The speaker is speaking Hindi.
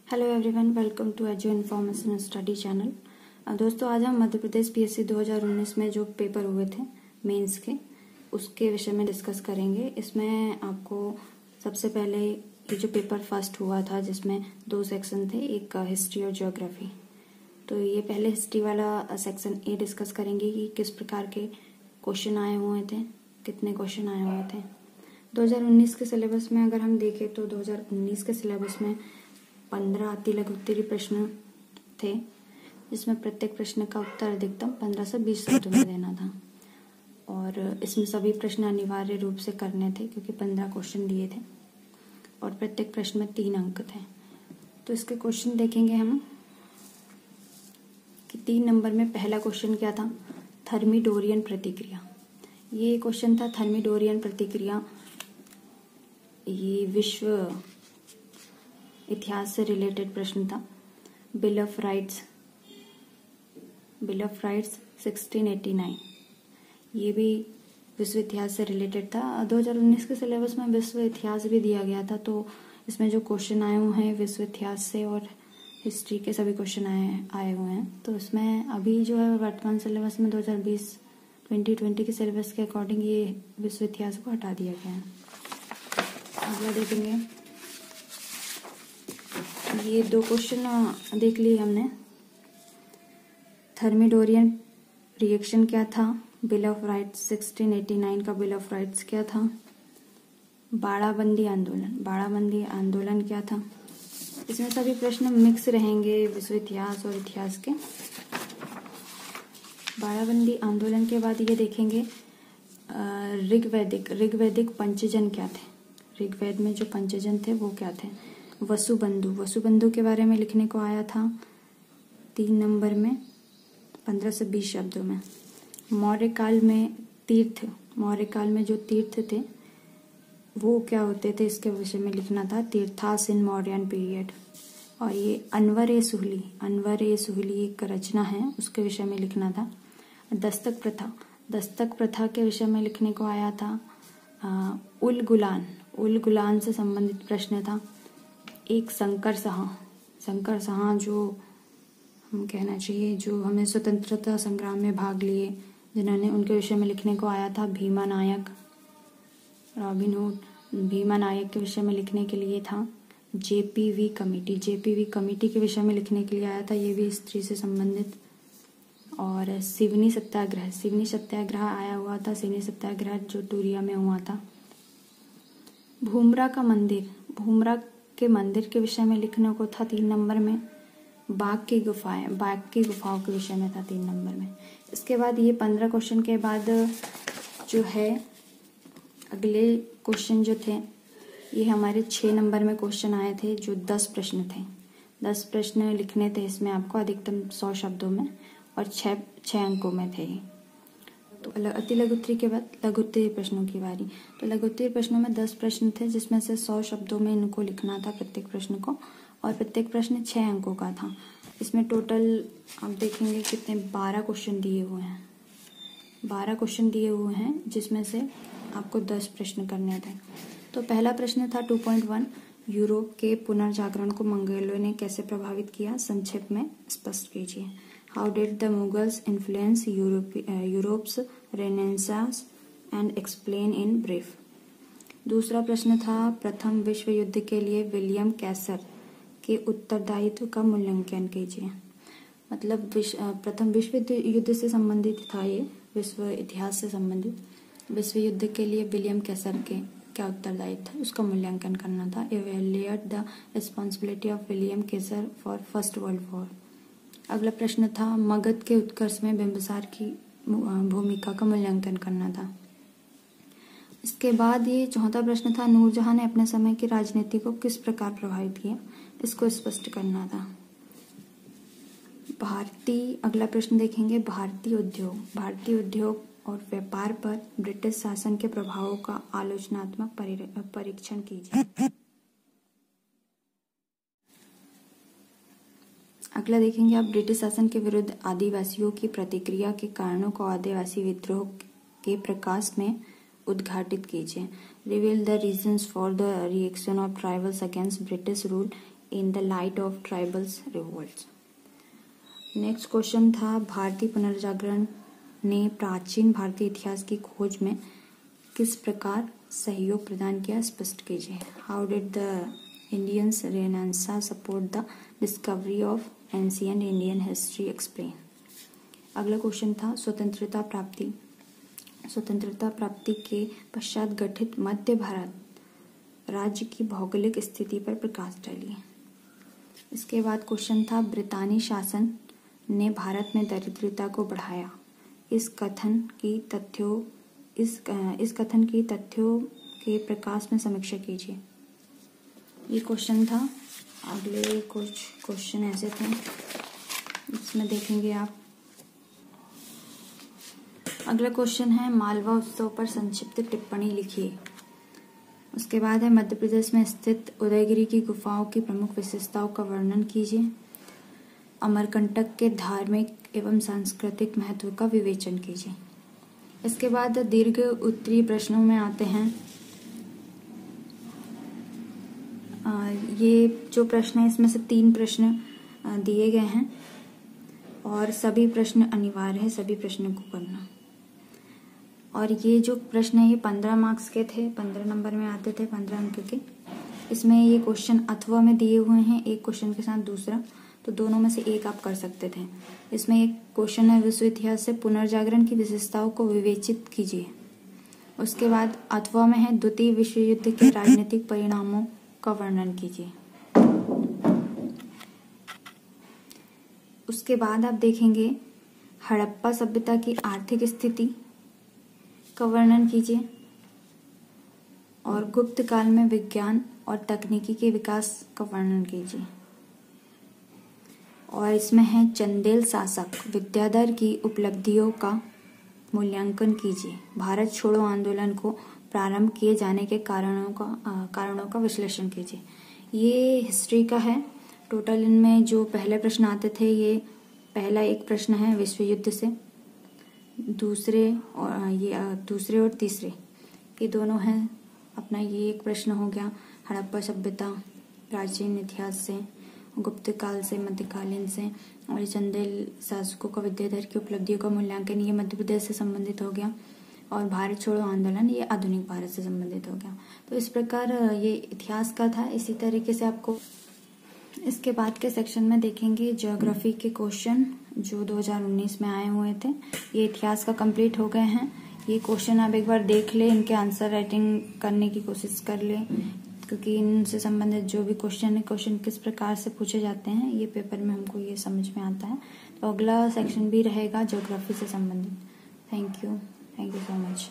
Hello everyone, welcome to Edu information study channel. दोस्तों, आज हम मध्य प्रदेश पीएससी 2019 में जो पेपर हुए थे मेंस के, उसके विषय में डिस्कस करेंगे। इसमें आपको सबसे पहले ये जो पेपर फर्स्ट हुआ था जिसमें 2 सेक्शन थे, एक हिस्ट्री और ज्योग्राफी। तो ये पहले हिस्ट्री वाला सेक्शन ए डिस्कस करेंगे कि किस प्रकार के क्वेश्चन आए हुए थे, कितने क्वेश्चन आए हुए थे। 2019 के सिलेबस में अगर हम देखें तो 2019 के सिलेबस में 15 अति लघु उत्तरीय प्रश्न थे, जिसमें प्रत्येक प्रश्न का उत्तर अधिकतम 15 से 20 शब्दों में देना था। और इसमें सभी प्रश्न अनिवार्य रूप से करने थे क्योंकि 15 क्वेश्चन दिए थे और प्रत्येक प्रश्न में 3 अंक थे। तो इसके क्वेश्चन देखेंगे हम कि 3 नंबर में पहला क्वेश्चन क्या था, थर्मिडोरियन प्रतिक्रिया। ये क्वेश्चन था थर्मिडोरियन प्रतिक्रिया। ये विश्व इतिहास से रिलेटेड प्रश्न था। बिल ऑफ राइट्स 1689, ये भी विश्व इतिहास से रिलेटेड था। 2019 के सिलेबस में विश्व इतिहास भी दिया गया था, तो इसमें जो क्वेश्चन आए हुए हैं विश्व इतिहास से और हिस्ट्री के सभी क्वेश्चन आए हुए हैं। तो इसमें अभी जो है वर्तमान सिलेबस में 2020 के सिलेबस के अकॉर्डिंग ये विश्व इतिहास को हटा दिया गया है। अगला देखेंगे, ये 2 क्वेश्चन देख लिए हमने। थर्मिडोरियन रिएक्शन क्या था, बिल ऑफ राइट्स 1689 का बिल ऑफ राइट्स क्या था, बाड़ाबंदी आंदोलन क्या था। इसमें सभी प्रश्न मिक्स रहेंगे विश्व इतिहास और इतिहास के। बाड़ाबंदी आंदोलन के बाद ये देखेंगे ऋग्वैदिक पंचजन क्या थे। ऋग्वेद में जो पंचजन थे वो क्या थे। वसुबंधु के बारे में लिखने को आया था 3 नंबर में 15 से 20 शब्दों में। मौर्य काल में जो तीर्थ थे वो क्या होते थे, इसके विषय में लिखना था, तीर्थास इन मौर्यन पीरियड। और ये अनवर ए सुहली एक रचना है, उसके विषय में लिखना था। दस्तक प्रथा के विषय में लिखने को आया था। उल गुलान से संबंधित प्रश्न था। एक शंकर शाह जो हम कहना चाहिए जो हमें स्वतंत्रता संग्राम में भाग लिए, जिन्होंने, उनके विषय में लिखने को आया था। Bhima Nayak, robin hood. भीमा नायक के विषय में लिखने के लिए था। जेपीवी कमेटी के विषय में लिखने के लिए आया था, ये भी स्त्री से संबंधित। और सिवनी सत्याग्रह आया हुआ था, सिवनी सत्याग्रह जो टूरिया में हुआ था। भूमरा के मंदिर के विषय में लिखने को था 3 नंबर में। बाघ की गुफाओं के विषय में था 3 नंबर में। इसके बाद ये 15 क्वेश्चन के बाद जो है अगले क्वेश्चन जो थे, ये हमारे 6 नंबर में क्वेश्चन आए थे, जो 10 प्रश्न थे। 10 प्रश्न लिखने थे इसमें आपको अधिकतम 100 शब्दों में और 6 अंकों में थे। तो अति लघु उत्तरीय के बाद लघु उत्तरीय प्रश्नों की बारी। तो लघु उत्तरीय प्रश्नों में 10 प्रश्न थे, जिसमें से 100 शब्दों में इनको लिखना था प्रत्येक प्रश्न को, और प्रत्येक प्रश्न 6 अंकों का था। इसमें टोटल आप देखेंगे कितने 12 क्वेश्चन दिए हुए हैं। 12 क्वेश्चन दिए हुए हैं, जिसमें से आपको 10 प्रश्न करने थे। तो पहला प्रश्न था 2.1, यूरोप के पुनर्जागरण को मंगोलों ने कैसे प्रभावित किया, संक्षेप में स्पष्ट कीजिए। How did the Mughals influence Europe's renaissance and explain in brief. दूसरा प्रश्न था, प्रथम विश्व युद्ध के लिए विलियम कैसर के उत्तरदायित्व का मूल्यांकन कीजिए। मतलब प्रथम विश्व युद्ध से संबंधित था, ये विश्व इतिहास से संबंधित। विश्व युद्ध के लिए विलियम कैसर के क्या उत्तरदायित्व था, उसका मूल्यांकन करना था। Evaluate the responsibility of William Kaiser for First World War. अगला प्रश्न था, मगध के उत्कर्ष में बिंबिसार की भूमिका का मूल्यांकन करना था। इसके बाद ये चौथा प्रश्न था, नूरजहां ने अपने समय की राजनीति को किस प्रकार प्रभावित किया, इसको स्पष्ट करना था। अगला प्रश्न देखेंगे, भारतीय उद्योग और व्यापार पर ब्रिटिश शासन के प्रभावों का आलोचनात्मक परीक्षण कीजिए। अगला देखेंगे आप, ब्रिटिश शासन के विरुद्ध आदिवासियों की प्रतिक्रिया के कारणों को आदिवासी विद्रोह के प्रकाश में उद्घाटित कीजिए। Reveal the reasons for the reaction of tribals against British rule in the light of tribals revolts. Next question था भारतीय पुनर्जागरण ने प्राचीन भारतीय इतिहास की खोज में किस प्रकार सहयोग प्रदान किया, स्पष्ट कीजिए। How did the Indians renaissance support the discovery of ancient Indian history, explain. अगला क्वेश्चन था स्वतंत्रता प्राप्ति। स्वतंत्रता प्राप्ति के पश्चात गठित मध्य भारत राज्य की भौगोलिक स्थिति पर प्रकाश डालिए। इसके बाद क्वेश्चन था ब्रितानी शासन ने भारत में दरिद्रता को बढ़ाया। इस कथन की तथ्यों के प्रकाश में समीक्षा कीजिए। ये क्वेश्चन था। अगले कुछ क्वेश्चन ऐसे थे, इसमें देखेंगे आप। अगला क्वेश्चन है मालवा उत्सव पर संक्षिप्त टिप्पणी लिखिए। उसके बाद है मध्य प्रदेश में स्थित उदयगिरी की गुफाओं की प्रमुख विशेषताओं का वर्णन कीजिए। अमरकंटक के धार्मिक एवं सांस्कृतिक महत्व का विवेचन कीजिए। इसके बाद दीर्घ उत्तरीय प्रश्नों में आते हैं। ये जो प्रश्न है इसमें से 3 प्रश्न दिए गए हैं और सभी प्रश्न अनिवार्य है, सभी प्रश्नों को करना। और ये जो प्रश्न है ये 15 मार्क्स के थे, 15 नंबर में आते थे, 15 अंक के। इसमें ये क्वेश्चन अथवा में दिए हुए हैं, एक क्वेश्चन के साथ दूसरा, तो दोनों में से एक आप कर सकते थे। इसमें एक क्वेश्चन है विश्व इतिहास से पुनर्जागरण की विशेषताओं को विवेचित कीजिए। उसके बाद अथवा में है द्वितीय विश्व युद्ध के राजनीतिक परिणामों का वर्णन कीजिए। उसके बाद आप देखेंगे हड़प्पा सभ्यता की आर्थिक स्थिति का वर्णन कीजिए और गुप्त काल में विज्ञान और तकनीकी के विकास का वर्णन कीजिए। और इसमें है चंदेल शासक विद्याधर की उपलब्धियों का मूल्यांकन कीजिए। भारत छोड़ो आंदोलन को प्रारंभ किए जाने के कारणों का विश्लेषण कीजिए। ये हिस्ट्री का है। टोटल इनमें जो पहले प्रश्न आते थे, ये पहला एक प्रश्न है विश्व युद्ध से, दूसरे और तीसरे ये दोनों हैं अपना। ये एक प्रश्न हो गया हड़प्पा सभ्यता प्राचीन इतिहास से, गुप्त काल से, मध्यकालीन से, और चंदेल शासकों का विद्याधर की उपलब्धियों का मूल्यांकन, ये मध्य प्रदेश से संबंधित हो गया। और भारत छोड़ो आंदोलन ये आधुनिक भारत से संबंधित हो गया। तो इस प्रकार ये इतिहास का था। इसी तरीके से आपको इसके बाद के सेक्शन में देखेंगे ज्योग्राफी के क्वेश्चन जो 2019 में आए हुए थे। ये इतिहास का कंप्लीट हो गए हैं। ये क्वेश्चन आप एक बार देख ले, इनके आंसर राइटिंग करने की कोशिश कर ले, क्योंकि इनसे संबंधित जो भी क्वेश्चन है, क्वेश्चन किस प्रकार से पूछे जाते हैं, ये पेपर में हमको ये समझ में आता है। तो अगला सेक्शन भी रहेगा ज्योग्राफी से संबंधित। Thank you so much.